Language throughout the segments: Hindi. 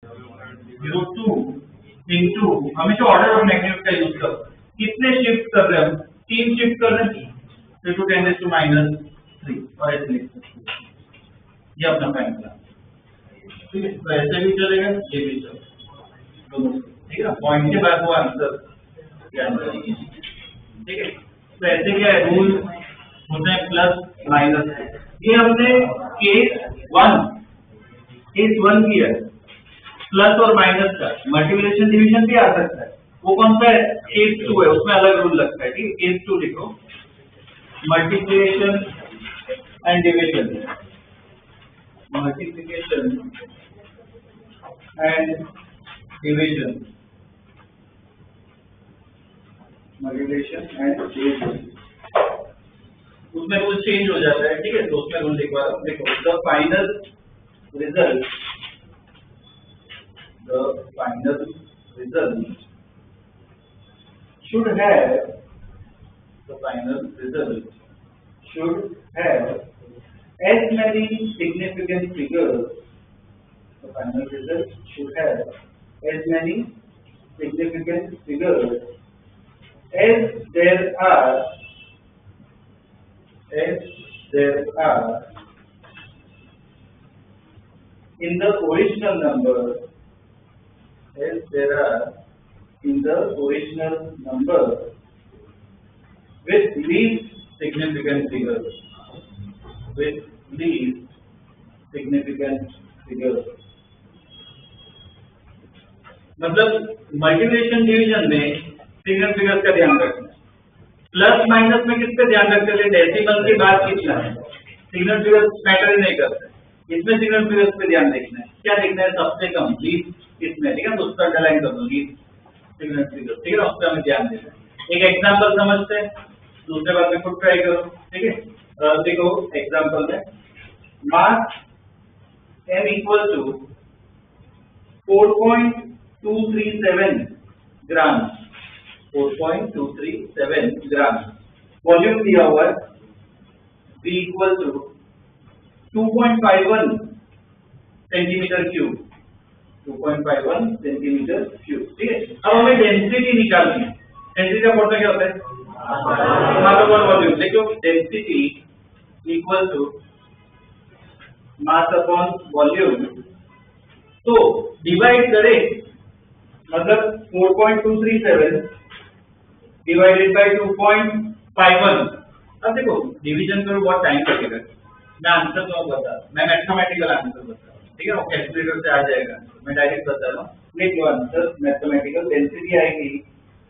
02 इंटू, हमेशा ऑर्डर ऑफ मैग्नीट्यूड का यूज करो। कितने शिफ्ट कर रहे हैं हम? 3 शिफ्ट कर रहे हैं, 3 to 10 -3 और ऐसे लिख सकते हैं। ये अपना फॉर्मूला, ठीक है। तो ऐसे भी चलेगा, ये भी चलेगा, दोनों, ठीक है। पॉइंट के बाद वो आंसर ध्यान रखिए, ठीक है। तो ऐसे क्या है, रूल होते हैं प्लस माइनस। ये हमने केस वन किया है, प्लस और माइनस का मल्टीप्लिकेशन डिवीजन भी आ सकता है। वो कौन सा है? केस 2 है, उसमें अलग रूल लगता है, ठीक है। केस 2 लिखो, multiplication and division, multiplication and division, multiplication and division, उसमें रूल चेंज हो जाता है, ठीक है। तो उसमें रूल लिखवा रहा हूं, देखो, the final result should have as many significant figures. The final result should have as many significant figures as there are in the original number, as there are in the original number with least significant figures, मतलब मल्टीप्लिकेशन डिवीजन में सिग्निफिकेंट फिगर्स का ध्यान रखना है। प्लस माइनस में किस पे ध्यान रखते हैं? डेसिमल के बाद कितना है, सिग्निफिकेंट फिगर्स मैटर नहीं करते। इसमें सिग्निफिकेंट फिगर्स पे ध्यान देखना है। क्या देखना है? सबसे कम, लीस्ट इसमें, ठीक है। तो उसका अंडरलाइन कर दो, लीस्ट सिग्निफिकेंट फिगर्स, ठीक है। उस पर हमें ध्यान देना है। एक एग्जांपल समझते हैं, दूसरे बार में खुद ट्राई करो, ठीक है। देखो एग्जांपल में, mass m equal to 4.237 gram, 4.237 gram. Volume दिया हुआ है v equal to 2.51 centimetre cube, 2.51 centimetre cube, ठीक है। अब हमें डेंसिटी निकालनी है। डेंसिटी का फॉर्मूला क्या होता है? Mass upon volume. देखो density equal to mass upon volume, तो डिवाइड करें, मतलब 4.237 डिवाइडेड बाय 2.51। अब देखो डिवीजन करो, बहुत टाइम लगेगा। मैं आंसर तो बता, मैं मैथमेटिकल आंसर बता रहा हूँ, ठीक है। वो कैलकुलेटर से आ जाएगा, मैं डायरेक्ट बता रहा हूँ। लिख लो आंसर, मैथमेटिकल। डेंसिटी आएगी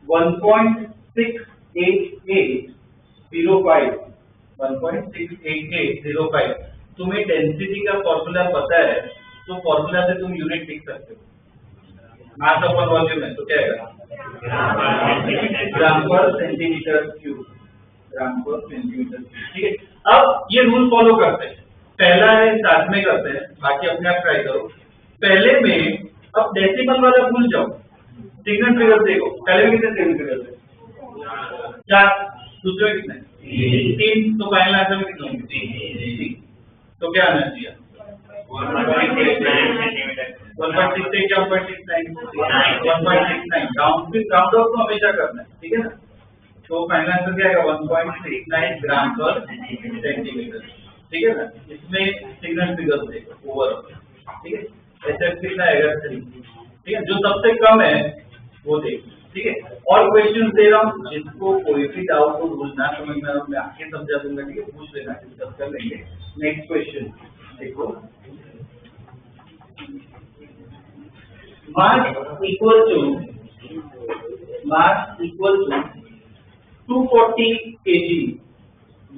1.68805, 1.68805। तुम्हें डेंसिटी का फॉर्मूला पता है, तो फॉर्मूला से तुम यूनिट लिख सकते हो। मास अपॉन वॉल्यूम है तो क्या आएगा? ग्राम पर सेंटीमीटर क्यूब, ग्राम पर सेंटीमीटर क्यूब, ठीक है। अब ये रूल फॉलो करते हैं, पहला है साथ में करते हैं, बाकी अपने आप ट्राई करो। पहले में अब डेसिमल वाला भूल जाओ, सिग्निफिकेंट फिगर देखो। पहले में कितने सिग्निफिकेंट फिगर थे? 4, दूसरे में कितने? 3। तो फाइनल आंसर में कितने होंगे? 3। तो क्या आना चाहिए? 1.69 क्या 1.69 राउंड ऑफ तो हमेशा करना है, ठीक है ना। तो फाइनल आंसर क्या आएगा? 1.69 ग्राम पर सेंटीमीटर, ठीक है ना। इसमें सिग्निफिकेंट फिगर्स देखो ओवरऑल, ठीक है। एसएफ कितना आएगा? 3, ठीक है। जो सबसे कम है वो देखो, ठीक है। और क्वेश्चन दे रहा हूँ, जिसको कोई भी डाउट हो, रूल ना समझ में मैं आगे समझा दूंगा, ठीक है। पूछ लेना, डिस्कस कर लेंगे। नेक्स्ट क्वेश्चन देखो, mass equal to 240 kg,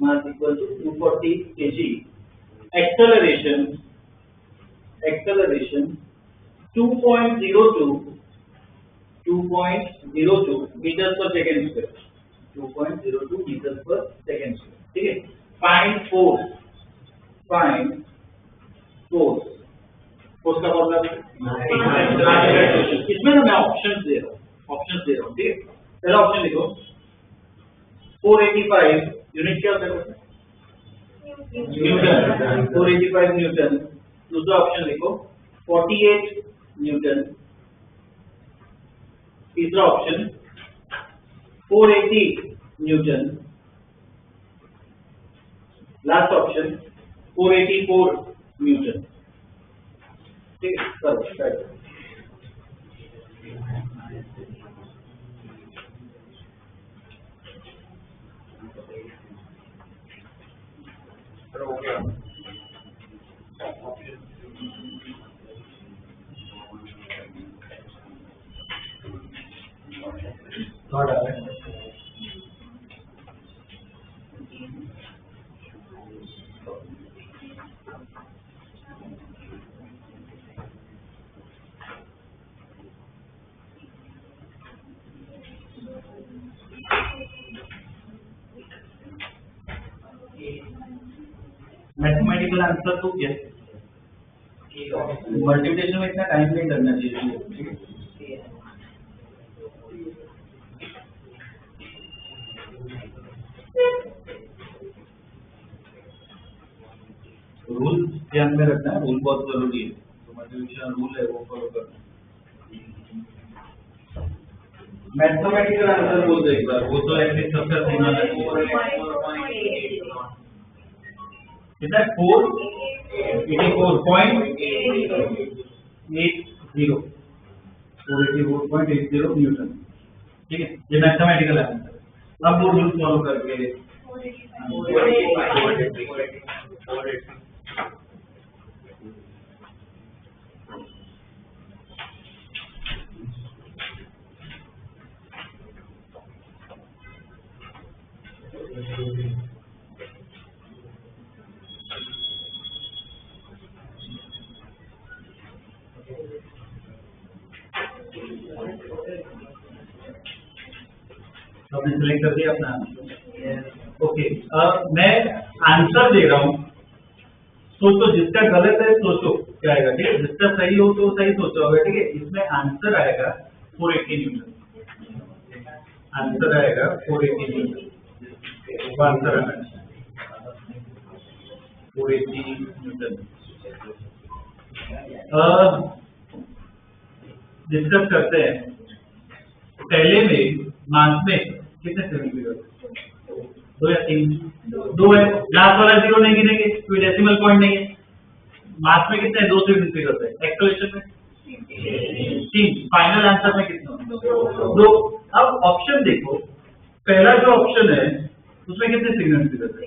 mass equal to 240 kg, acceleration 2.02 meters per second square, 2.02 meters per second square, ठीक है। फाइंड फोर्स का फॉर्मूला इसमें मैं ऑप्शंस दे रहा हूँ, ठीक है। पहला ऑप्शन लिखो 485 यूनिट क्या होता है? Newton, 485 Newton. दूसरा ऑप्शन लिखो 48 न्यूटन। तीसरा option 480 Newton. Last option 484 Newton. ठीक है, करो। हो गया। थर्ड आ रहा है। मैथमेटिकल आंसर तो क्या है? मल्टीप्लिकेशन में इतना टाइम नहीं करना चाहिए। रूल ध्यान में रखना है, रूल बहुत जरूरी है। तो मल्टीप्लिकेशन रूल है वो फॉलो करना। मैथमेटिकल आंसर बोल दो एक बार, वो तो ऐसे सबका सीमा है। कितना 484.80 न्यूटन। ठीक है, ये मैथमेटिकल आंसर। अब वो रूल फॉलो करके आपने सिलेक्ट कर दिया अपना आंसर। ओके, मैं आंसर दे रहा हूँ, सोचो जिसका गलत है सोचो क्या आएगा। ठीक है, जिसका सही हो तो सही सोचो होगा। ठीक है, इसमें आंसर आएगा 480 न्यूटन। आंसर आएगा 480 न्यूटन। आंसर आना 480 न्यूटन। डिस्कस करते हैं। पहले में मास में कितने सेंटीमीटर? 2 या 3? 2 है। लास्ट वाला 0 नहीं गिनेंगे, कोई डेसिमल पॉइंट नहीं है। मास में कितने? 2 सेंटीमीटर है। एक्सेलरेशन में 3। फाइनल आंसर में कितना? 2। अब ऑप्शन देखो, पहला जो ऑप्शन है उसमें कितने सेंटीमीटर है?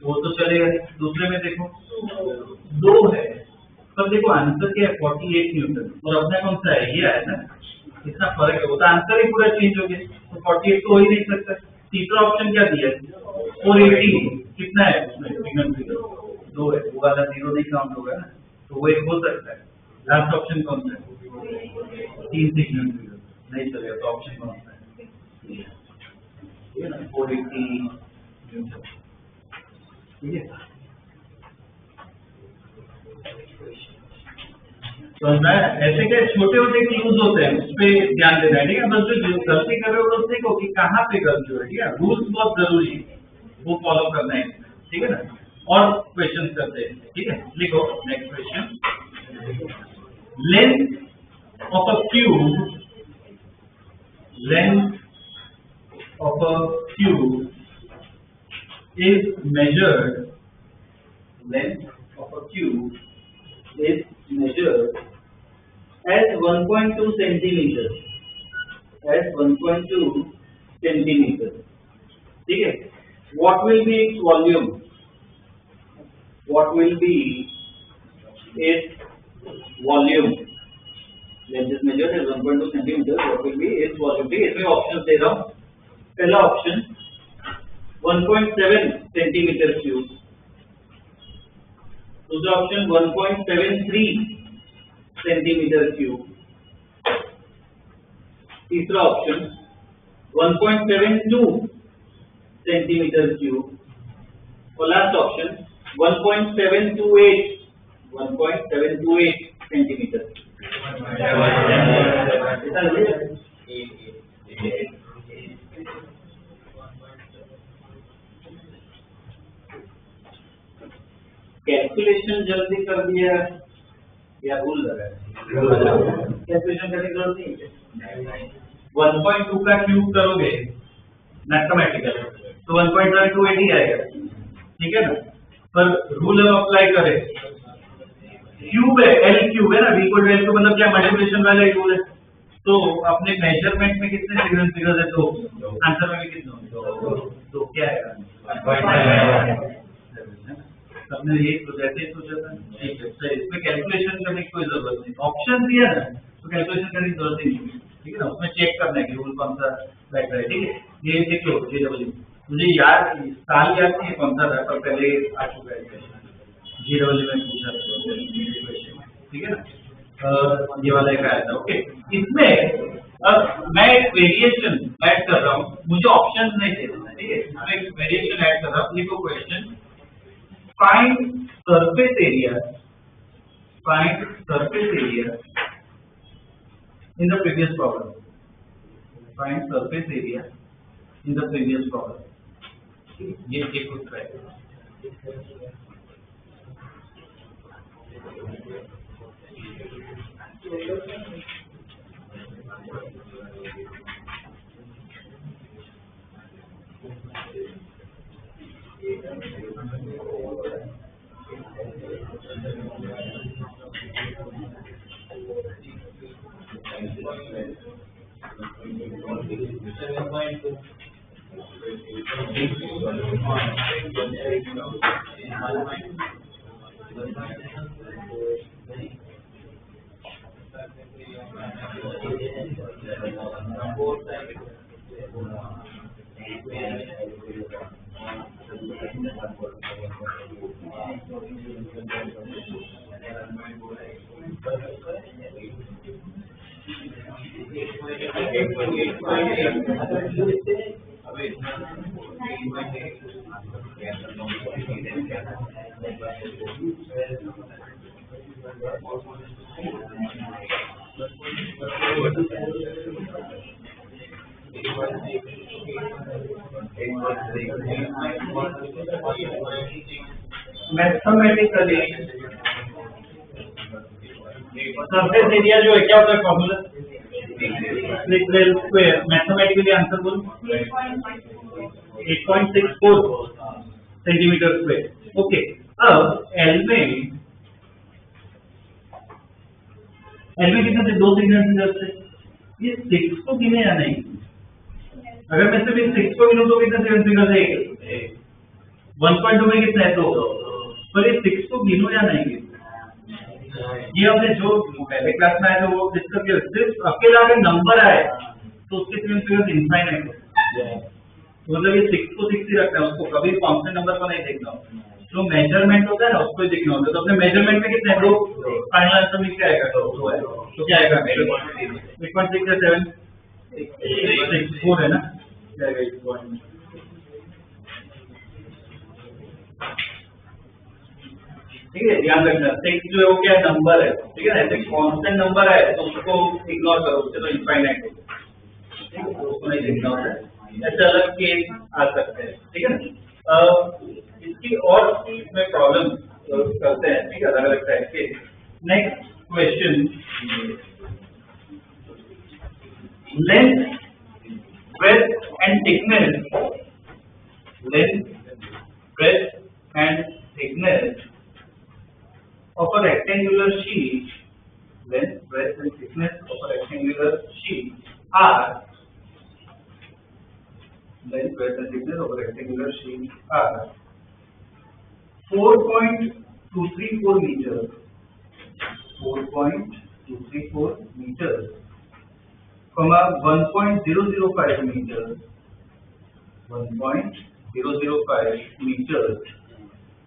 वो तो चलेगा। दूसरे में देखो 2 है। तब देखो आंसर क्या है? 48 न्यूटन। और अपना कौन सा है? ये है ना, इतना फर्क है। वो तो आंसर ही पूरा चेंज हो गया। तो 48 तो हो ही नहीं सकता। तीसरा ऑप्शन क्या दिया है? 480। कितना है उसमें सिग्नल? 2 है। वो वाला 0 नहीं काउंट होगा ना, तो वो एक हो सकता है। लास्ट ऑप्शन कौन सा है? 3 सिग्नल नहीं चलेगा। तो ऑप्शन कौन सा है? ये ना 480 न्यूटन। ठीक है, तो ऐसे के छोटे छोटे क्लूज होते हैं, उस पर ध्यान देना है। ठीक है, बस जो गलती कर रहे हो तो देखो कि कहाँ पे गलती हो रही है। ठीक है, रूल्स बहुत जरूरी है, वो फॉलो करना है। ठीक है ना, और क्वेश्चन करते हैं। ठीक है, लिखो next question. Length of a cube, length of a cube is measured, length of a cube is measured as 1.2 centimeters, as 1.2 centimeters. ठीक है, what will be its volume? What will be its volume? Length is measured as 1.2 centimeters. What will be its volume? ठीक है, इसमें ऑप्शन दे रहा हूँ। पहला ऑप्शन 1.7 सेंटीमीटर क्यूब। दूसरा ऑप्शन 1.73 सेंटीमीटर क्यूब। तीसरा ऑप्शन 1.72 सेंटीमीटर क्यूब। और लास्ट ऑप्शन 1.728 सेंटीमीटर। कैलकुलेशन जल्दी कर दिया या भूल लगा? कैलकुलेशन करने की जरूरत नहीं है। 1.2 का क्यूब करोगे मैथमेटिकल तो 1.280 आएगा, ठीक है ना। पर रूल हम अप्लाई करें, क्यूब है, एल क्यूब है ना, v को एल को मतलब क्या मल्टीप्लिकेशन वाला रूल है। तो अपने मेजरमेंट में कितने सिग्नल फिगर्स है? तो आंसर में भी कितने? तो क्या है? सबने ये जैसे ही सोचा था, ठीक है। तो इसमें कैलकुलेशन करने की कोई जरूरत नहीं, ऑप्शन दिया ना तो कैलकुलेशन करने की जरूरत ही नहीं, ठीक है ना। उसमें चेक करना है कि रूल कौन सा बैठ रहा है, ठीक है। ये देख लो JW, मुझे याद साल याद नहीं कौन सा था, पर पहले आ चुका है JW में पूछा था, ठीक है ना। ये वाला एक आया था, ओके। इसमें अब मैं एक वेरिएशन ऐड कर रहा हूँ, मुझे ऑप्शन नहीं दे देना, ठीक है। मैं एक वेरिएशन ऐड कर रहा हूँ, लिखो question, find surface area in the previous problem. Find surface area in the previous problem. ये एक उत्तर है। मैथमेटिकली सरफेस एरिया जो है क्या होता है फॉर्मूला? स्क्वायर। मैथमेटिकली आंसर बोलो 8.64 सेंटीमीटर स्क्वायर, ओके। अब एल में कितने थे? 2 सिग्नल थे। ये 6 को गिने या नहीं? अगर मैं सिर्फ 6 को गिनूं तो कितने सिग्नल थे? 1.2 में कितना है? 2। पर ये 6 को गिनो या नहीं गिनो? ये हमने जो पहले क्लास में आया था वो डिस्कस किया। सिर्फ अकेला अगर नंबर आए तो उसके सिग्नल इनफाइनाइट है, मतलब ये 6 को 6 ही रखना है, उसको कभी कांस्टेंट नंबर को नहीं देखना। जो मेजरमेंट होता है ना उसको ही देखना होता है। तो अपने मेजरमेंट में कितने हैं? 2। फाइनल आंसर में क्या आएगा? 2 है। तो क्या आएगा? 8.6 या 7? 4 है ना, क्या आएगा? 8. ठीक है, ध्यान रखना 6 जो है वो क्या नंबर है, ठीक है ना। ऐसे कांस्टेंट नंबर है तो उसको इग्नोर करो, उससे तो इनफाइनाइट है, ठीक है, तो उसको नहीं देखना होता है। ऐसे अलग केस आ सकते हैं, ठीक है ना। इसकी और इसमें प्रॉब्लम करते हैं, ठीक है, अलग अलग टाइप के। Next question, length, breadth and thickness, length, breadth and thickness of a rectangular sheet, length, breadth and thickness of a rectangular sheet are, length, breadth and thickness of a rectangular sheet are 4.234 meters, 4.234 meters, comma 1.005 meters, 1.005 meters,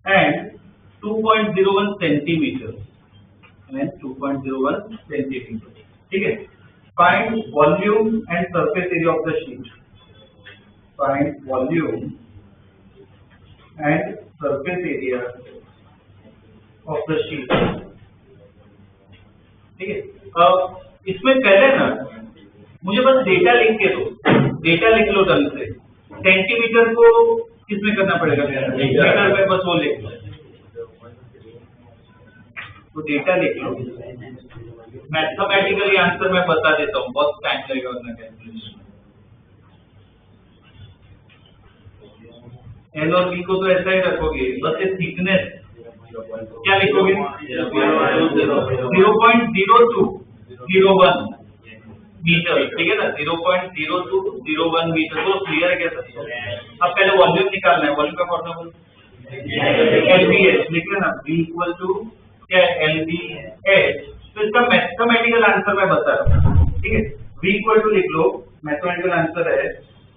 and 2.01 centimeters and 2.01 centimeters, ठीक है। Find volume and surface area of the sheet. Find volume and surface area of the sheet, ठीक है। अब इसमें पहले ना मुझे बस डेटा लिख के दो, डेटा लिख लो ढंग से। सेंटीमीटर को किसमें करना पड़ेगा? मीटर में, बस वो लिख लो। तो डेटा लिख लो, मैथमेटिकली आंसर मैं बता देता हूँ, बहुत टाइम लगेगा उतना कैलकुलेशन। एल और बी को तो ऐसा ही रखोगे, बस ये थिकनेस क्या लिखोगे 0.0201 मीटर, ठीक है ना, 0.0201 मीटर। तो क्लियर है क्या सर? अब पहले वॉल्यूम निकालना है, वॉल्यूम का फॉर्मूला LBH लिख लेना, V इक्वल टू क्या LBH। तो इसका मैथमेटिकल आंसर मैं बता रहा हूँ, ठीक है। V इक्वल टू लिख लो, मैथमेटिकल आंसर है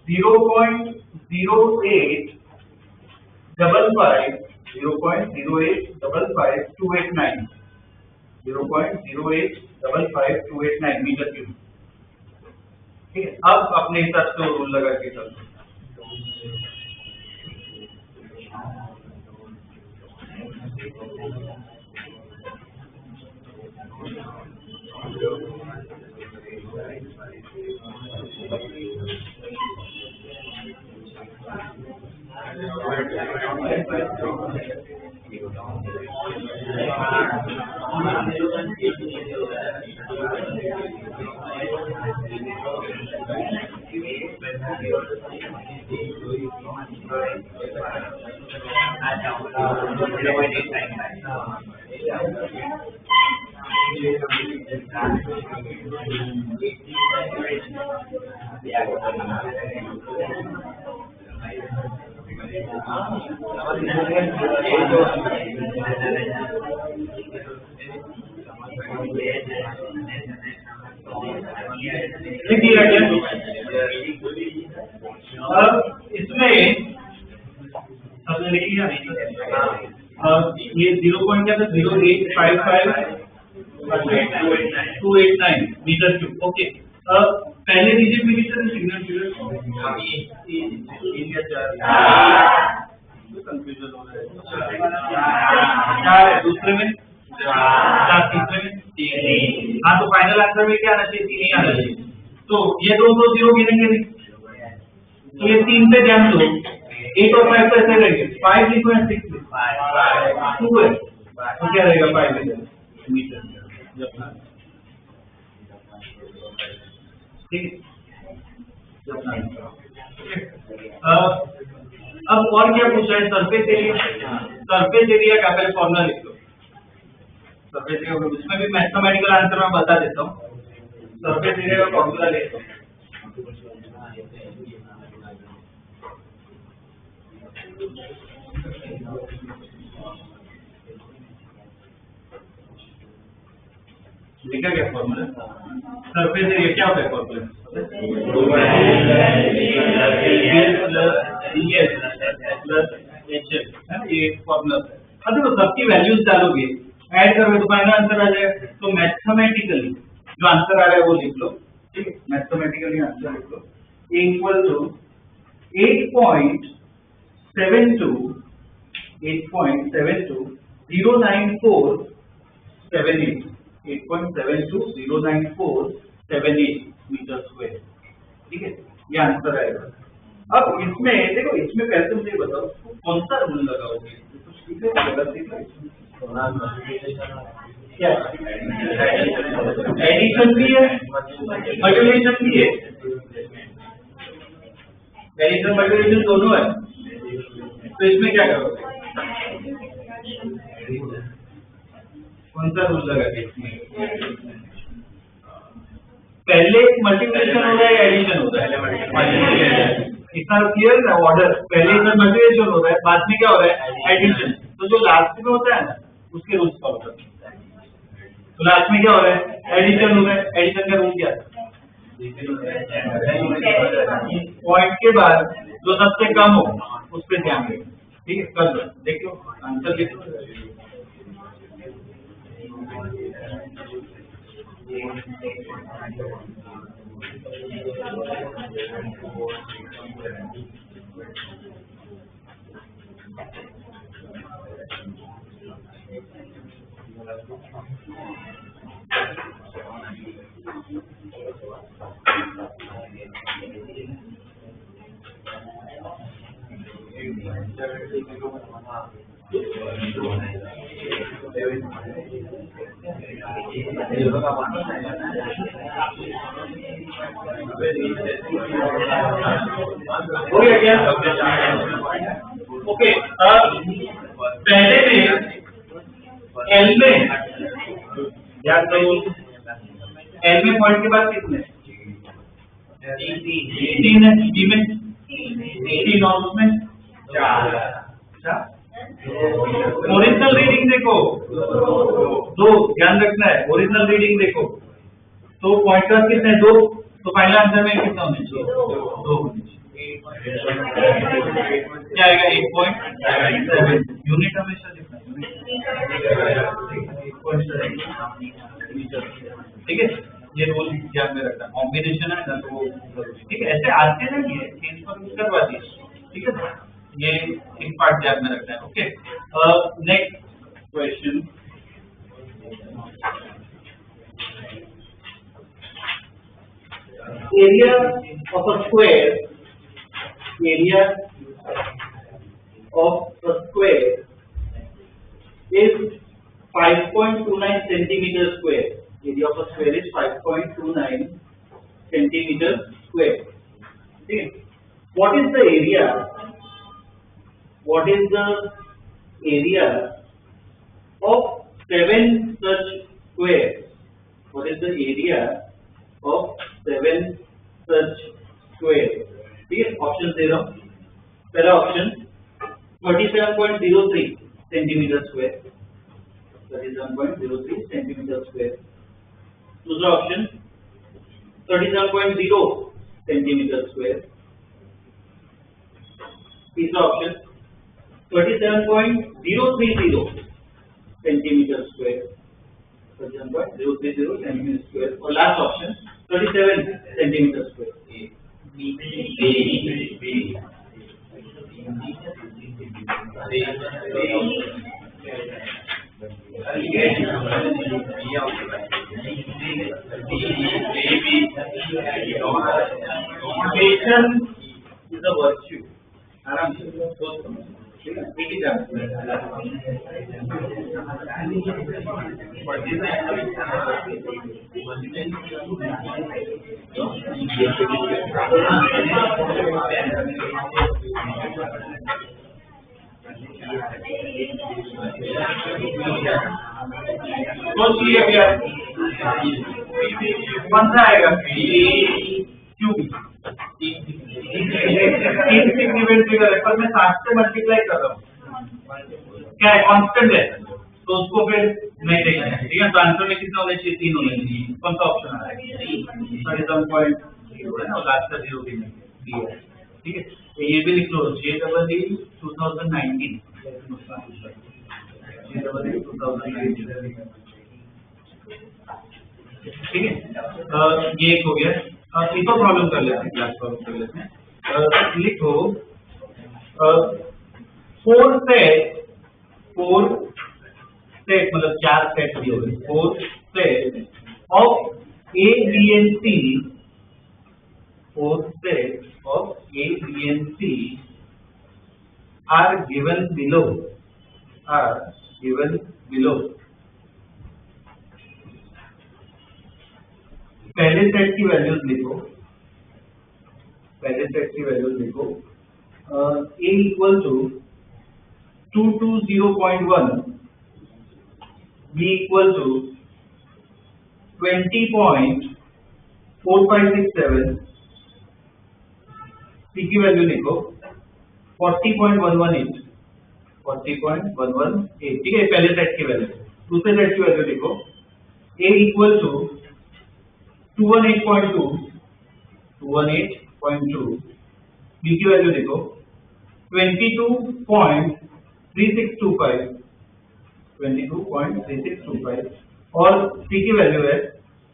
0.0855289 0.0855289 मीटर क्यूब, ठीक है। अब अपने हिसाब से रूल लगा के चलते हैं। अब इसमें हमने लिख लिया, ये 0 पॉइंट क्या था 0.855289 मीटर क्यूब, ओके। पहले डिजिट में कितना सिग्नल फिगर कंफ्यूजन हो रहा है, 4 है, दूसरे में 4, तीसरे में 3। हाँ, तो फाइनल आंसर में क्या आना चाहिए? 3 ही आना चाहिए। तो ये दो जीरो गिनेंगे नहीं, तो ये 3 पे ध्यान दो, 8 और 5 तो ऐसे रहेंगे, 5 लिखो या 6 लिखो, 2 है, तो क्या रहेगा 5 मीटर, ठीक है। अब और क्या पूछा है? सरफेस एरिया, सरफेस एरिया का पहले फॉर्मूला लिख लो। सरफेस एरिया उसमें भी मैथमेटिकल आंसर मैं बता देता हूँ। सरफेस एरिया का फॉर्मूला लिख लो, लिखा क्या फॉर्मूला? सरफेस एरिया क्या होता है फॉर्मूला? ये फॉर्मूला है। अब देखो सबकी वैल्यूज डालोगे, ऐड करोगे तो फाइनल आंसर आ जाएगा। तो मैथमेटिकली जो आंसर आ रहा है वो लिख लो, ठीक है। मैथमेटिकली आंसर लिख लो, इक्वल टू 8.72 09478 मीटर स्क्वायर, ठीक है, ये आंसर आएगा। अब इसमें देखो, इसमें पहले मुझे बताओ कौन सा रूल लगाओगे? क्या एडिशन भी है, मल्टीप्लिकेशन भी है, एडिशन मल्टीप्लिकेशन दोनों है, तो इसमें क्या करोगे? कौन सा रूल लगा के? पहले मल्टीप्लिकेशन होता है या एडिशन होता है? इतना क्लियर है ऑर्डर, पहले इधर मल्टीप्लिकेशन होता है, बाद में क्या हो रहा है? एडिशन। तो जो लास्ट में होता है ना उसके रूल्स फॉलो करते हैं। तो लास्ट में क्या हो रहा है? एडिशन हो रहा है। एडिशन का रूल क्या है? पॉइंट के बाद जो सबसे कम हो उस पर ध्यान दें, ठीक है। कर लो, देखो आंसर लिखो। हो गया क्या? ओके, पहले में एल में याद करो, एल में पॉइंट के बाद कितने? तीन है, बी में तीन और उसमें चार। ओरिजिनल रीडिंग देखो, दो, ध्यान रखना है, ओरिजिनल रीडिंग देखो। तो पॉइंट के बाद कितने? दो। तो पहला आंसर में कितना होना चाहिए? दो होना चाहिए। क्या आएगा? 8.7 यूनिट हमेशा लिखना, ठीक है। ये रूल ध्यान में रखना, कॉम्बिनेशन है ना तो जरूरी, ठीक है। ऐसे आते नहीं है, चेंज पर यूज करवा दीजिए, ठीक है। ये एक पार्ट ध्यान में रखना है। Okay, next question, area of a square, area of a square is 5.29 centimeter square. Area of a square is 5.29 centimeter square. Okay. What is the area? What is the area of 7 such squares? What is the area of 7 such squares? ठीक है, ऑप्शन दे रहा हूँ। पहला option 37.03 centimetre square, 37.03 centimetre square. दूसरा ऑप्शन 37.0 सेंटीमीटर स्क्वायर। तीसरा option 37.030 centimetre square, 37.030 centimetre square. और last option 37 centimetre square. Notation is a virtue. आराम से सोच समझ, ठीक है, एक ही जान। सोचिए भैया, कौन सा आएगा? क्यों? पर मैं 7 से मल्टीप्लाई कर रहा हूँ, क्या है? कांस्टेंट है, तो उसको फिर नहीं देखना है, ठीक है। तो आंसर में कितना होना चाहिए? 3 होना चाहिए। कौन सा ऑप्शन आ रहा है? 37.0 है ना, लास्ट का 0 भी नहीं है, ठीक है। तो ये भी लिख लो, JEE 2019, ठीक है। ये एक हो गया। इको प्रॉब्लम कर लेते हैं, क्लास प्रॉब्लम कर लेते हैं। लिखो 4 सेट मतलब 4 सेट भी हो गए, 4 set of A, B and C, 4 sets of A, B and C are given below, पहले सेट की वैल्यूज लिखो, A equal to 220.1, B equal to 20.4567, C की वैल्यू लिखो 40.118, ठीक है, पहले सेट की वैल्यू। दूसरे सेट की वैल्यू लिखो, A equal to 218.2, B की वैल्यू लिखो 22.3625, और C की वैल्यू है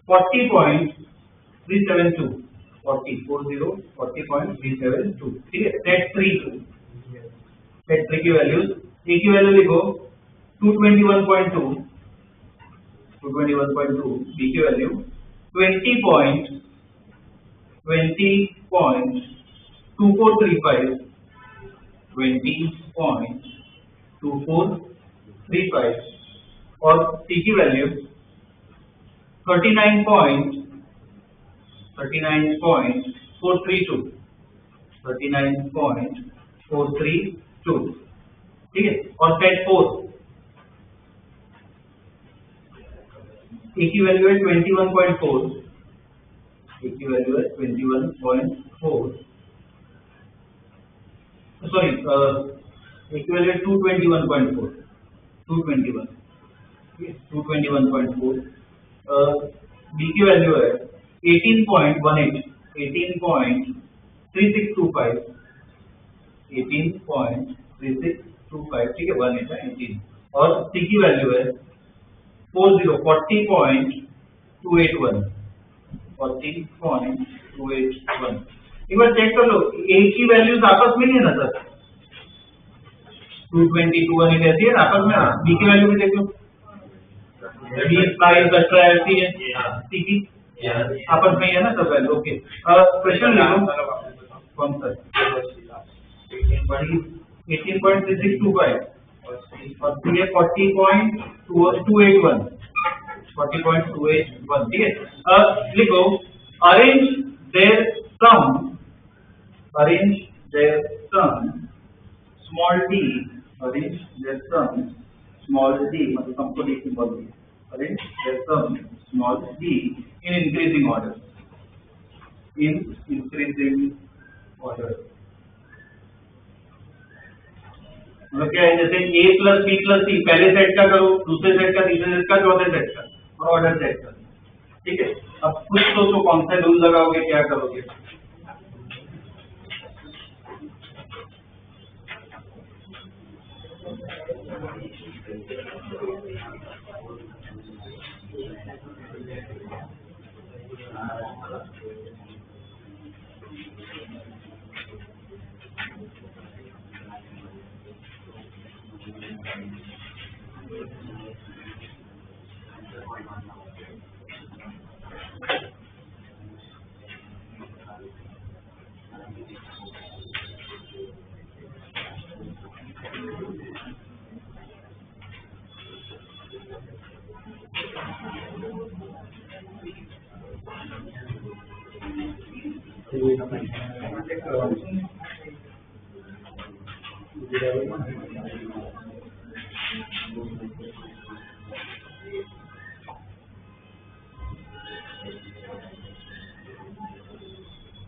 40.372, 40.372, ठीक है। सेट 3 की वैल्यूज, A की वैल्यू लिखो 221.2, B की वैल्यू 20.2435, 20.2435 और C की वैल्यू 39.432 ठीक है। और सेट 4 A की वैल्यू है 21.4, A की वैल्यू है 21.4, सॉरी A की वैल्यू है 221.4, 221, 221.4। B की वैल्यू है 18.18, 18.3625, 18.3625 ठीक है, 18 है 18। और C की वैल्यू है 40.281, 40.281। एक बार चेक कर लो, A की वैल्यूज आपस में नहीं है ना सर, 220, 218 ऐसी है आपस में। B की वैल्यू भी देख लो, 20, 17 ऐसी है। C की आपस में ही है ना सब वैल्यू। ओके, क्वेश्चन लिखो कौन सा 18.3625 और C है 40.281, 40.281 ठीक है। लिखो arrange their sum small d, arrange their sum small d मतलब सबको d सिंबल दिया, arrange their sum small d in increasing order, in increasing order. मतलब क्या है, जैसे A plus B plus C पहले सेट का करो, दूसरे सेट का, तीसरे सेट का, चौथे सेट का और ऑर्डर सेट का, ठीक है। अब कुछ तो कौन सा रूल लगाओगे, क्या करोगे?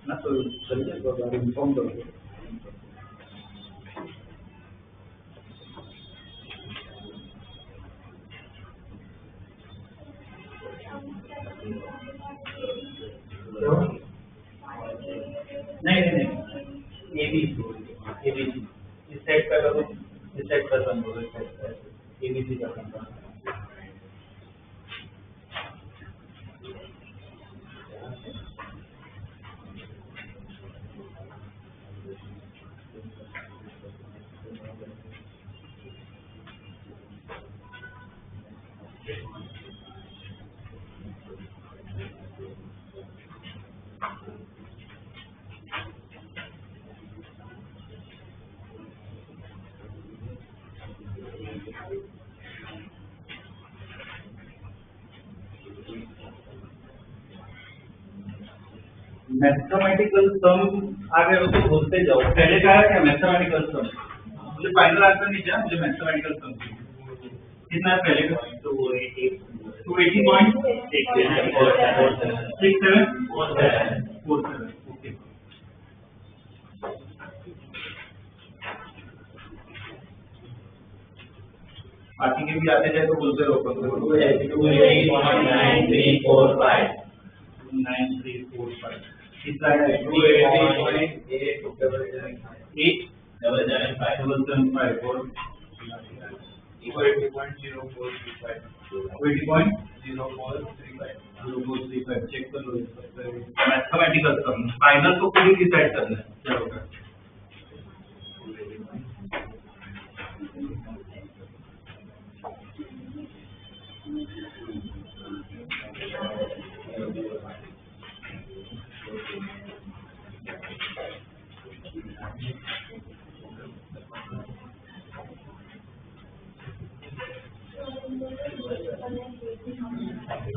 ना तो चलिए तो इन्फॉर्म करोगे। नहीं ABC इस सेट का करो, इस सेट का बंद करो, इस सेट का ABC का बंद करो। मैथमेटिकल सम आ गए तो बोलते जाओ, पहले कहा क्या मैथमेटिकल सम, मुझे फाइनल आंसर नहीं चाहिए, मुझे मैथमेटिकल सम कितना है पहले का 280.6747 ओके। बाकी के भी आते जाए तो बोलते रहो, 9345 कितना है 280.87775 और 80.0435 चेक कर लो। मैथमेटिकल सम फाइनल तो खुद ही डिसाइड करना है। चलो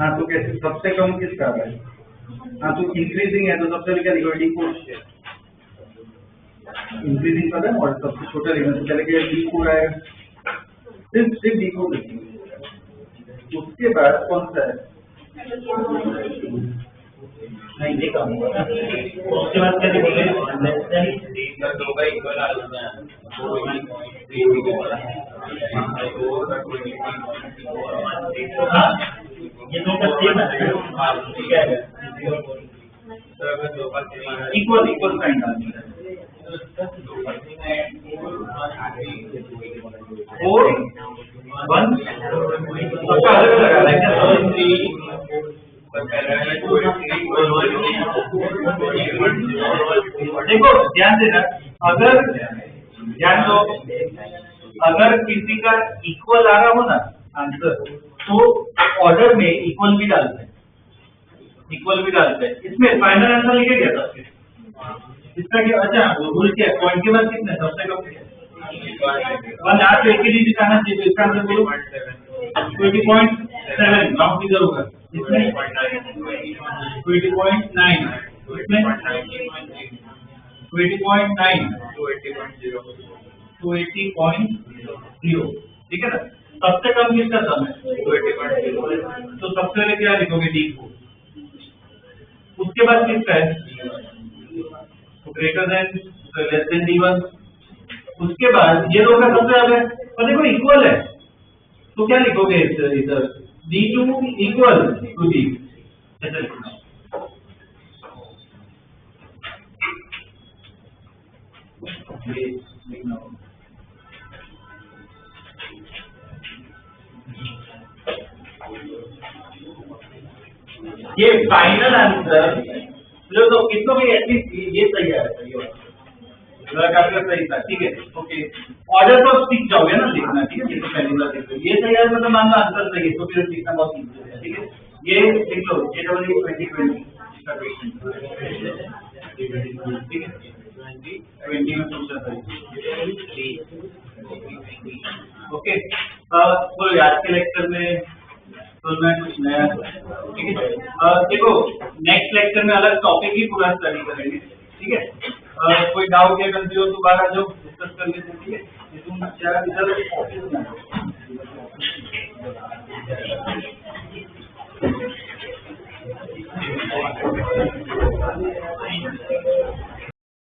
हाँ तो कैसे सबसे कम किसका है? हाँ तो इंक्रीजिंग है तो सबसे पहले क्या लिखोगे? डी को इंक्रीजिंग पता है और सबसे छोटा लिखना तो पहले क्या डी को आएगा, सिर्फ डी को लिखेंगे। उसके बाद कौन सा है? नहीं देखा उसके बाद क्या लिखोगे? ये दो का सेम है, ठीक है, इक्वल इक्वल साइन डालना है। 4 1 सबका अलग अलग है क्या? देखो ध्यान देना, अगर ध्यान दो, अगर किसी का इक्वल आ रहा हो ना आंसर तो ऑर्डर में इक्वल भी डालते हैं, इसमें फाइनल आंसर लिखे गया था इसका क्या? अच्छा भूल क्या पॉइंट के बाद कितने सबसे कम 1 8 एक ही दिखाना चाहिए, तो इसका आंसर बोलो 20.7 राउंड फिगर होगा, इसमें 20.9, इसमें 20.9 280.0, ठीक है ना? सबसे कम किसका सम है? 280.0, तो सबसे पहले क्या लिखोगे? डी को, उसके बाद किसका है? Greater than less than D1, उसके बाद ये दो का सबसे ज्यादा है और देखो इक्वल है तो क्या लिखोगे? इधर D2 इक्वल टू D, ऐसा लिखना। ये फाइनल आंसर जो तो किसको भी एटलीस्ट ये सही है, सही होगा, सही था, ठीक है, ओके। ऑर्डर तो सीख जाओगे ना लिखना, ठीक है? ये तो पहली बार लिख लो, ये सही है मतलब मान लो आंसर सही है तो फिर लिखना बहुत इजी है, ठीक है? ये लिख लो JEE 2020 का क्वेश्चन, ठीक है? 2020 में पूछा था, ओके। तो आज के लेक्चर में तो मैं कुछ नया, ठीक है? देखो नेक्स्ट लेक्चर में अलग टॉपिक ही पूरा स्टडी करेंगे, ठीक है? कोई डाउट या कंफ्यूजन दोबारा जो डिस्कस कर लेते हैं, ठीक है? तुम इधर ऑफिस में